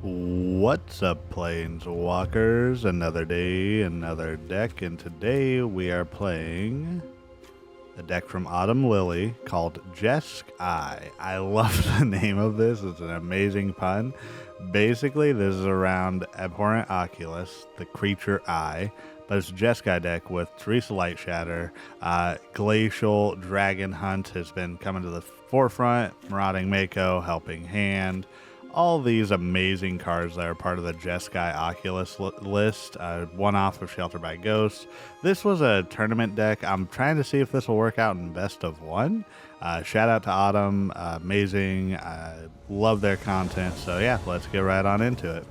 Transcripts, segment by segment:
What's up, Planeswalkers? Another day, another deck, and today we are playing a deck from Autumn Lily called Jesk-eye. I love the name of this. It's an amazing pun. Basically, this is around Abhorrent Oculus, the creature eye, but it's a Jesk-eye deck with Tersa Lightshatter. Glacial Dragonhunt has been coming to the forefront. Marauding Mako, Helping Hand. All these amazing cards that are part of the Jesk-eye Oculus list. One off of Shelter by Ghosts. This was a tournament deck. I'm trying to see if this will work out in best of one. Shout out to Autumn. Amazing. Love their content. So yeah, let's get right on into it.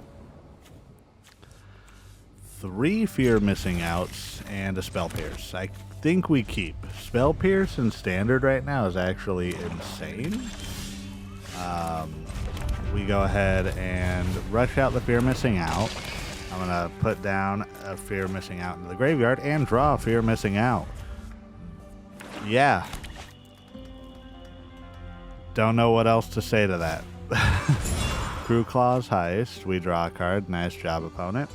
3 Fear Missing Outs and a Spell Pierce. I think we keep. Spell Pierce in Standard right now is actually insane. We go ahead and rush out the Fear Missing Out. I'm going to put down a Fear Missing Out into the graveyard and draw a Fear Missing Out. Yeah. Don't know what else to say to that. Crew Claws Heist. We draw a card. Nice job, opponent.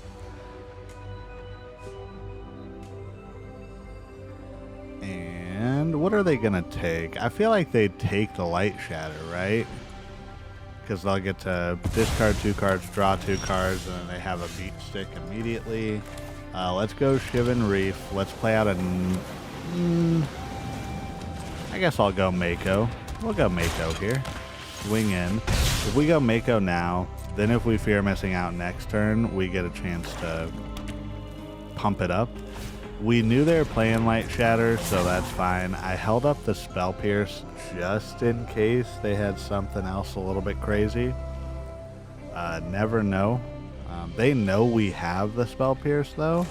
And what are they going to take? I feel like they take the Lightshatter, right? Because they'll get to discard 2 cards, draw 2 cards, and then they have a beat stick immediately. Let's go Shivan Reef. Let's play out a... I guess I'll go Mako. We'll go Mako here. Swing in. If we go Mako now, then if we Fear Missing Out next turn, we get a chance to pump it up. We knew they were playing Lightshatter, so that's fine. I held up the Spell Pierce just in case they had something else a little bit crazy. Never know. They know we have the Spell Pierce, though,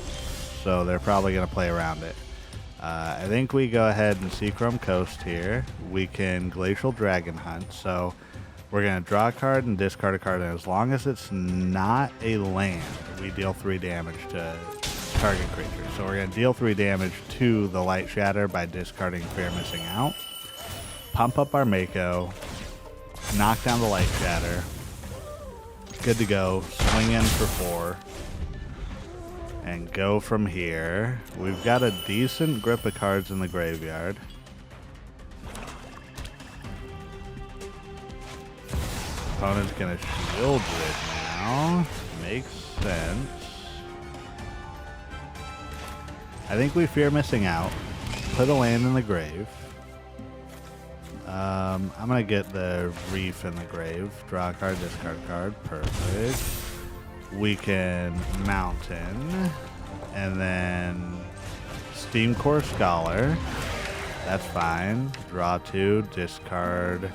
so they're probably going to play around it. I think we go ahead and Seachrome Coast here. We can Glacial Dragonhunt, so we're going to draw a card and discard a card, and as long as it's not a land, we deal 3 damage to target creature. So we're going to deal 3 damage to the Lightshatter by discarding Fear Missing Out. Pump up our Mako. Knock down the Lightshatter. Good to go. Swing in for 4. And go from here. We've got a decent grip of cards in the graveyard. Opponent's going to shield it now. Makes sense. I think we Fear Missing Out. Put a land in the grave. I'm going to get the Reef in the grave. Draw a card, discard a card. Perfect. We can Mountain. And then Steamcore Scholar. That's fine. Draw 2, discard.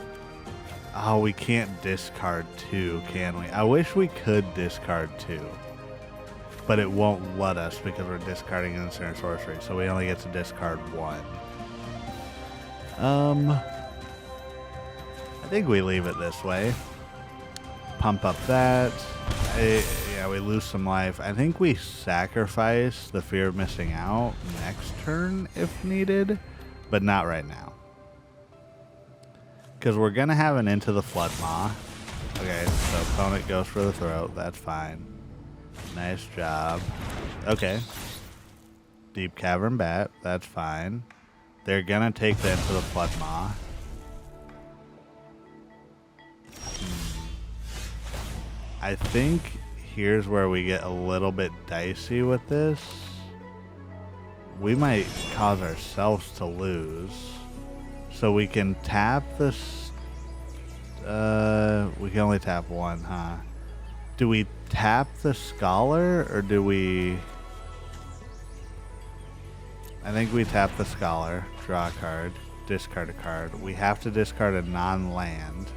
Oh, we can't discard 2, can we? I wish we could discard 2. But it won't let us because we're discarding instant or sorcery, so we only get to discard 1. I think we leave it this way. Pump up that. Yeah, we lose some life. I think we sacrifice the Fear of Missing Out next turn if needed, but not right now. Because we're going to have an Into the Flood Maw. Okay, so opponent goes for the throat. That's fine. Nice job. Okay. Deep Cavern Bat. That's fine. They're going to take the Into the Flood Maw. I think here's where we get a little bit dicey with this. We might cause ourselves to lose. So we can tap this. We can only tap 1, huh? Do we tap the Scholar, or do we... I think we tap the Scholar, draw a card, discard a card. We have to discard a non-land.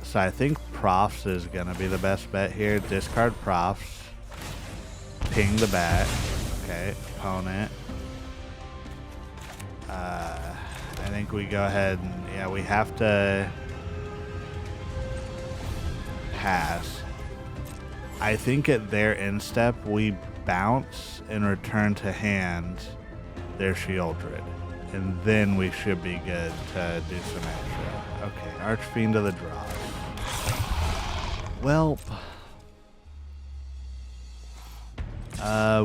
So I think Proft is going to be the best bet here. Discard Proft. Ping the bat. Okay, opponent. I think we go ahead and... Yeah, we have to... pass. I think at their end step we bounce and return to hand their Shieldred, and then we should be good to do some extra. Okay, Archfiend of the draw. Well,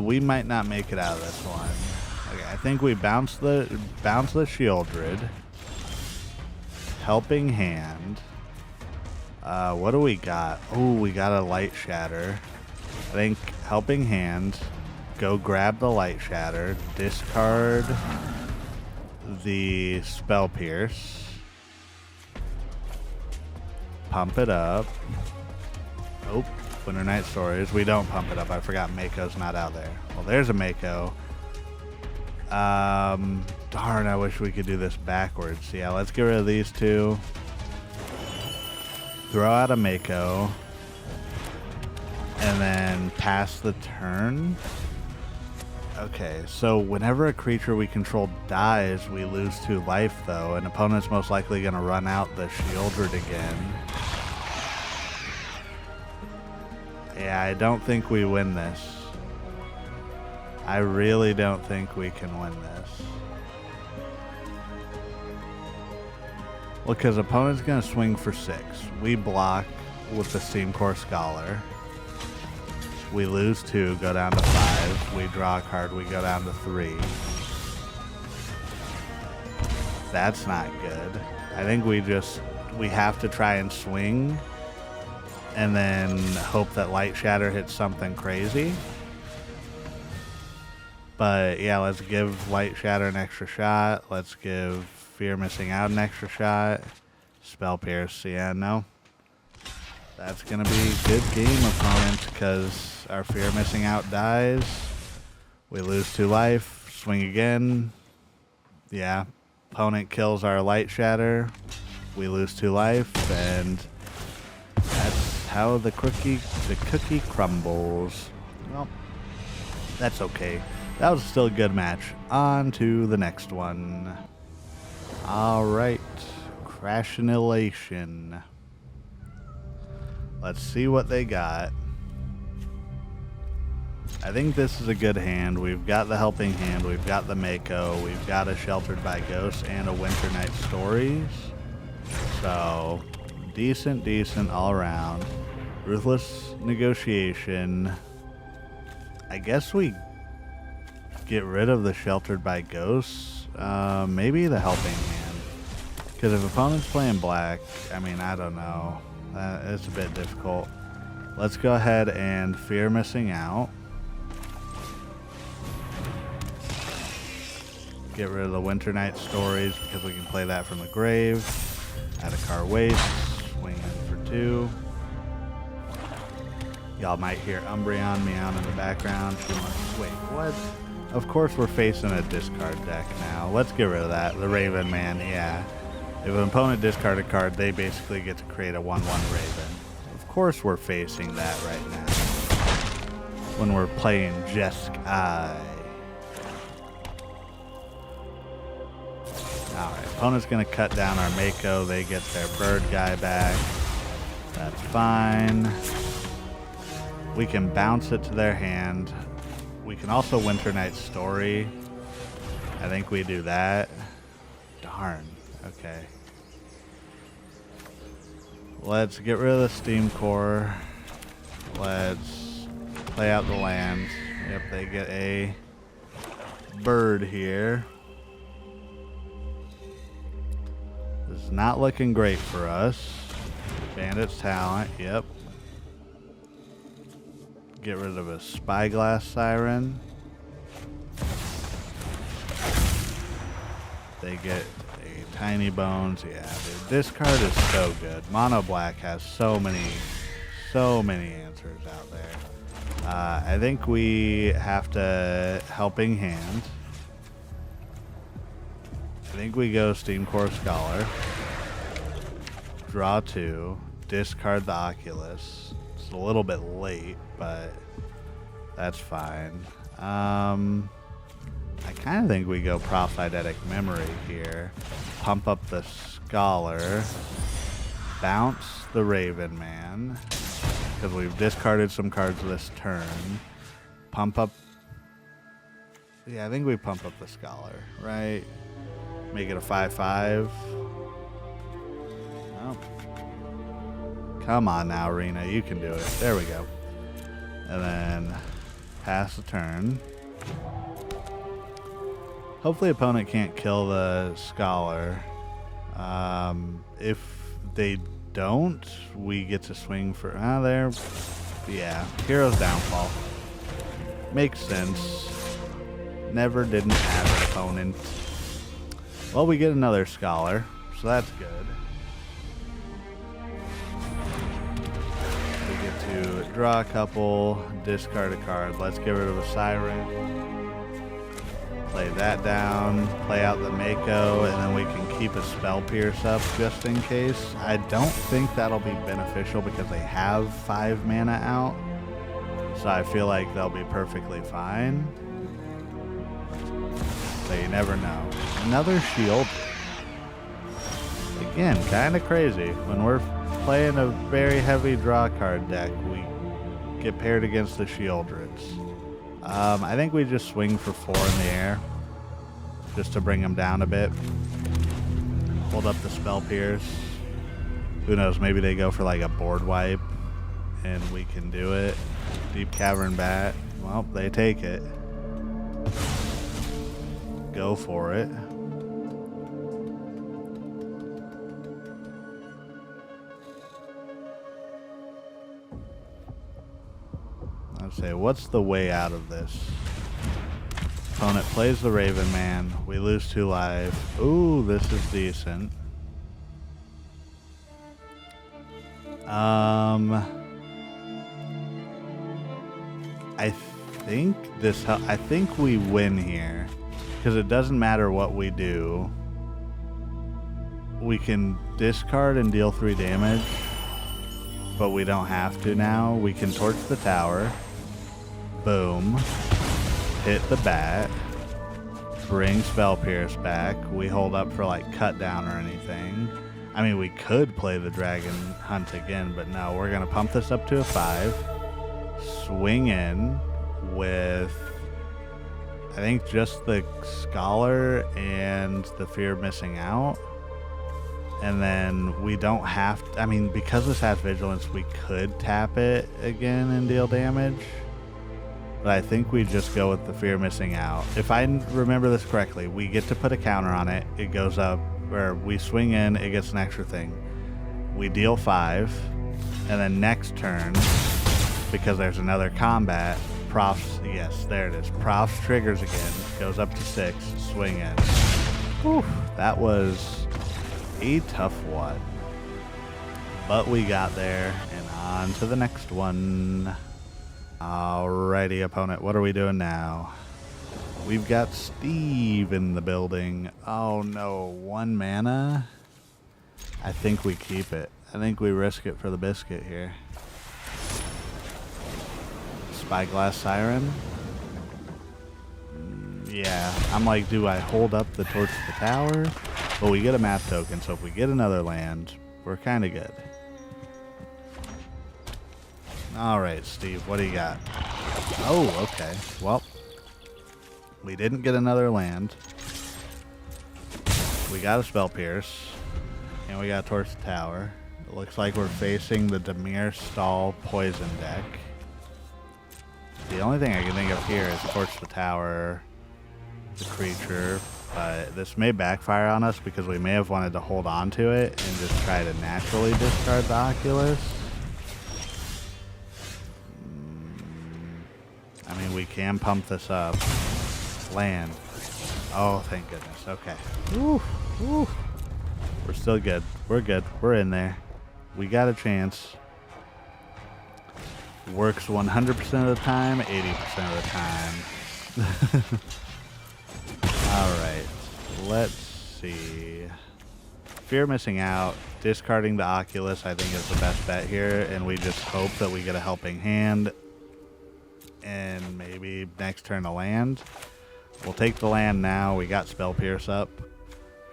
we might not make it out of this one. Okay, I think we bounce the Shieldred. Helping Hand. What do we got? Oh, we got a Lightshatter. I think Helping Hand. Go grab the Lightshatter. Discard the Spell Pierce. Pump it up. Oh, Winternight Stories. We don't pump it up. I forgot Mako's not out there. Well, there's a Mako. Darn, I wish we could do this backwards. Yeah, let's get rid of these two. Throw out a Mako. And then pass the turn. Okay, so whenever a creature we control dies, we lose 2 life, though. An opponent's most likely going to run out the Shieldred again. Yeah, I don't think we win this. I really don't think we can win this. Well, because opponent's going to swing for 6. We block with the Steamcore Scholar. We lose 2, go down to 5. We draw a card, we go down to 3. That's not good. I think we have to try and swing and then hope that Lightshatter hits something crazy. But yeah, let's give Lightshatter an extra shot. Let's give Fear Missing Out an extra shot. Spell Pierce, yeah, no. That's going to be a good game, opponent, because our Fear Missing Out dies. We lose 2 life. Swing again. Yeah. Opponent kills our Lightshatter. We lose 2 life, and that's how the cookie crumbles. Well, that's okay. That was still a good match. On to the next one. Alright. Crash Annihilation. Let's see what they got. I think this is a good hand. We've got the Helping Hand. We've got the Mako. We've got a Sheltered by Ghosts and a Winternight Stories. So, decent all around. Ruthless Negotiation. I guess we get rid of the Sheltered by Ghosts. Maybe the Helping Hand. Because if opponent's playing black, I mean, I don't know. It's a bit difficult. Let's go ahead and Fear Missing Out. Get rid of the Winternight Stories because we can play that from the grave. Adarkar Wastes. Swing in for 2. Y'all might hear Umbreon meowing in the background. Wait, what? Of course we're facing a discard deck now. Let's get rid of that. The Raven Man, yeah. If an opponent discard a card, they basically get to create a 1/1 Raven. Of course we're facing that right now. When we're playing Jesk-eye. Alright, opponent's going to cut down our Mako. They get their bird guy back. That's fine. We can bounce it to their hand. We can also Winternight Story. I think we do that. Darn. Okay. Let's get rid of the Steamcore. Let's play out the lands. Yep, they get a bird here. This is not looking great for us. Bandit's Talent, yep. Get rid of a Spyglass Siren. They get a Tiny Bones. Yeah, dude, this card is so good. Mono Black has so many answers out there. I think we have to Helping Hand. I think we go Steamcore Scholar. Draw 2. Discard the Oculus. It's a little bit late, but that's fine. I kind of think we go Proft Eidetic Memory here. Pump up the Scholar. Bounce the Raven Man. Because we've discarded some cards this turn. Pump up. Yeah, I think we pump up the Scholar, right? Make it a 5/5. Oh. Come on now, Arena. You can do it. There we go. And then pass the turn. Hopefully opponent can't kill the Scholar. If they don't, we get to swing for... there. Yeah. Hero's Downfall. Makes sense. Never didn't have an opponent. Well, we get another Scholar, so that's good. We get to draw a couple, discard a card. Let's get rid of a Siren. Play that down, play out the Mako, and then we can keep a Spell Pierce up just in case. I don't think that'll be beneficial because they have 5 mana out. So I feel like they'll be perfectly fine. So you never know. Another Shield. Again, kind of crazy. When we're playing a very heavy draw card deck, we get paired against the Shieldreds. I think we just swing for 4 in the air, just to bring them down a bit. Hold up the Spell Pierce. Who knows, maybe they go for like a board wipe, and we can do it. Deep Cavern Bat. Well, they take it. Go for it. I'd say, what's the way out of this? Opponent plays the Raven Man. We lose 2 life. Ooh, this is decent. I think we win here because it doesn't matter what we do. We can discard and deal 3 damage, but we don't have to now. We can torch the tower. Boom. Hit the bat. Bring Spell Pierce back. We hold up for like cut down or anything. I mean, we could play the Dragon Hunt again, but no, we're going to pump this up to a 5. Swing in with, I think, just the Scholar and the Fear of Missing Out. And then we don't have to, I mean, because this has Vigilance, we could tap it again and deal damage. But I think we just go with the Fear Missing Out. If I remember this correctly, we get to put a counter on it. It goes up, or we swing in, it gets an extra thing. We deal 5, and then next turn, because there's another combat, Proft, yes, there it is. Proft triggers again, goes up to 6, swing in. Whew, that was a tough one. But we got there, and on to the next one. Alrighty, opponent, what are we doing now? We've got Steve in the building. Oh no, 1 mana? I think we keep it. I think we risk it for the biscuit here. Spyglass Siren? Yeah, I'm like, do I hold up the Torch to the Tower? Well, we get a math token, so if we get another land, we're kind of good. Alright, Steve, what do you got? Oh, okay. Well, we didn't get another land. We got a Spell Pierce. And we got Torch the Tower. It looks like we're facing the Dimir Stall Poison deck. The only thing I can think of here is Torch the Tower, the creature. But this may backfire on us because we may have wanted to hold on to it and just try to naturally discard the Oculus. I mean, we can pump this up. Land. Oh, thank goodness. Okay. Woo, woo. We're still good. We're good. We're in there. We got a chance. Works 100% of the time, 80% of the time. Alright. Let's see. Fear Missing Out. Discarding the Oculus, I think, is the best bet here. And we just hope that we get a helping hand. And maybe next turn a land. We'll take the land now. We got Spell Pierce up.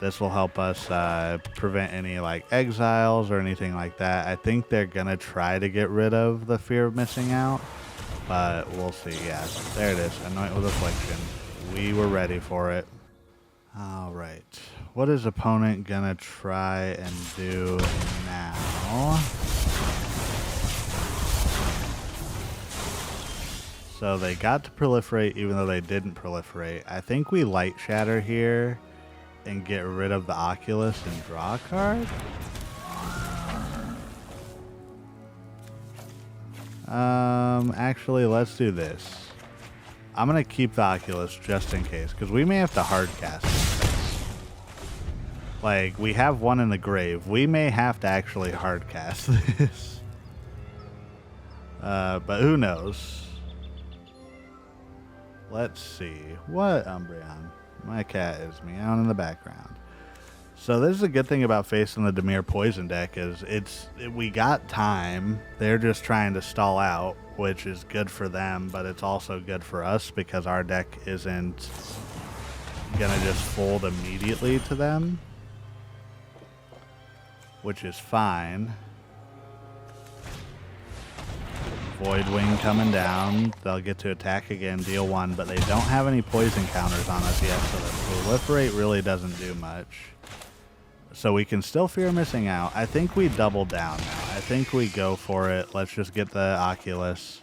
This will help us prevent any like exiles or anything like that. I think they're gonna try to get rid of the Fear of Missing Out, but we'll see. Yeah, there it is. Anoint with Affliction. We were ready for it. All right. What is opponent gonna try and do now? So they got to proliferate even though they didn't proliferate. I think we Lightshatter here and get rid of the Oculus and draw a card. Actually, let's do this. I'm going to keep the Oculus just in case, because we may have to hardcast this. Like, we have one in the grave. We may have to actually hardcast this. But who knows? Let's see. What, Umbreon? My cat is meowing in the background. So this is a good thing about facing the Dimir Poison deck is we got time. They're just trying to stall out, which is good for them, but it's also good for us because our deck isn't gonna just fold immediately to them, which is fine. Voidwing coming down. They'll get to attack again, deal 1, but they don't have any poison counters on us yet, so the proliferate really doesn't do much. So we can still fear missing out. I think we double down now. I think we go for it. Let's just get the Oculus.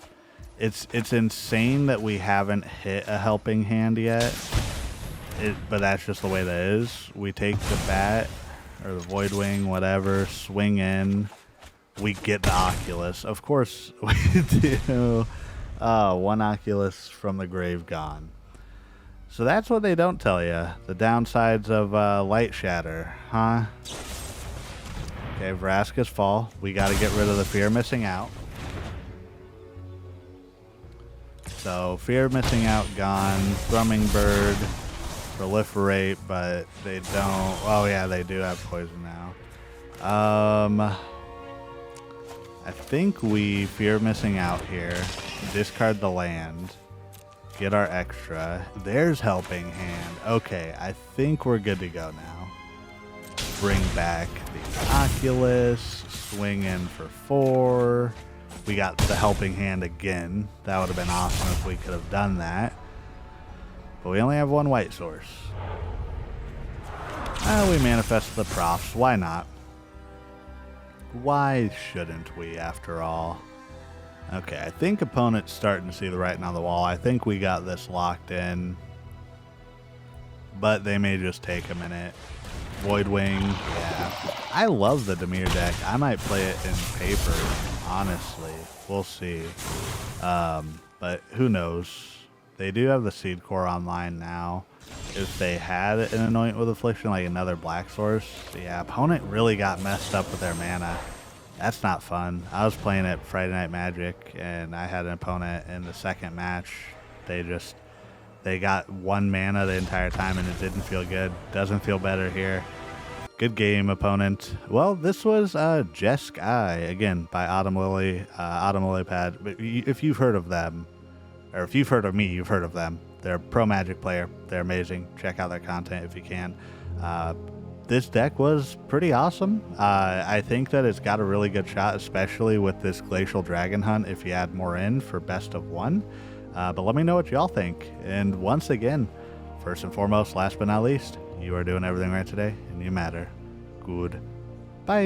It's insane that we haven't hit a helping hand yet. But that's just the way that is. We take the bat or the Voidwing, whatever, swing in. We get the Oculus. Of course we do. One Oculus from the grave gone. So that's what they don't tell you. The downsides of Lightshatter, huh? Okay, Vraska's fall. We got to get rid of the fear missing out. So fear missing out gone. Thrumming Bird, proliferate, but they don't. Oh yeah, they do have poison now. I think we fear missing out here. Discard the land. Get our extra. There's helping hand. Okay, I think we're good to go now. Bring back the Oculus. Swing in for 4. We got the helping hand again. That would have been awesome if we could have done that. But we only have one white source. We manifest the Profts. Why not? Why shouldn't we, after all? Okay, I think opponent's starting to see the writing on the wall. I think we got this locked in. But they may just take a minute. Voidwing, yeah. I love the Dimir deck. I might play it in paper, honestly. We'll see. But who knows? They do have the Seed Core online now. If they had an Anoint with Affliction, like another black source, yeah, opponent really got messed up with their mana. That's not fun. I was playing at Friday Night Magic, and I had an opponent in the second match. They got 1 mana the entire time, and it didn't feel good. Doesn't feel better here. Good game, opponent. Well, this was Jesk-eye, again, by Autumn Lily, Autumn Lily Pad. But if you've heard of them, or if you've heard of me, you've heard of them. They're a pro Magic player. They're amazing. Check out their content if you can. This deck was pretty awesome. I think that it's got a really good shot, especially with this Glacial Dragonhunt if you add more in for best of 1. But let me know what y'all think. And once again, first and foremost, last but not least, you are doing everything right today, and you matter. Good. Bye.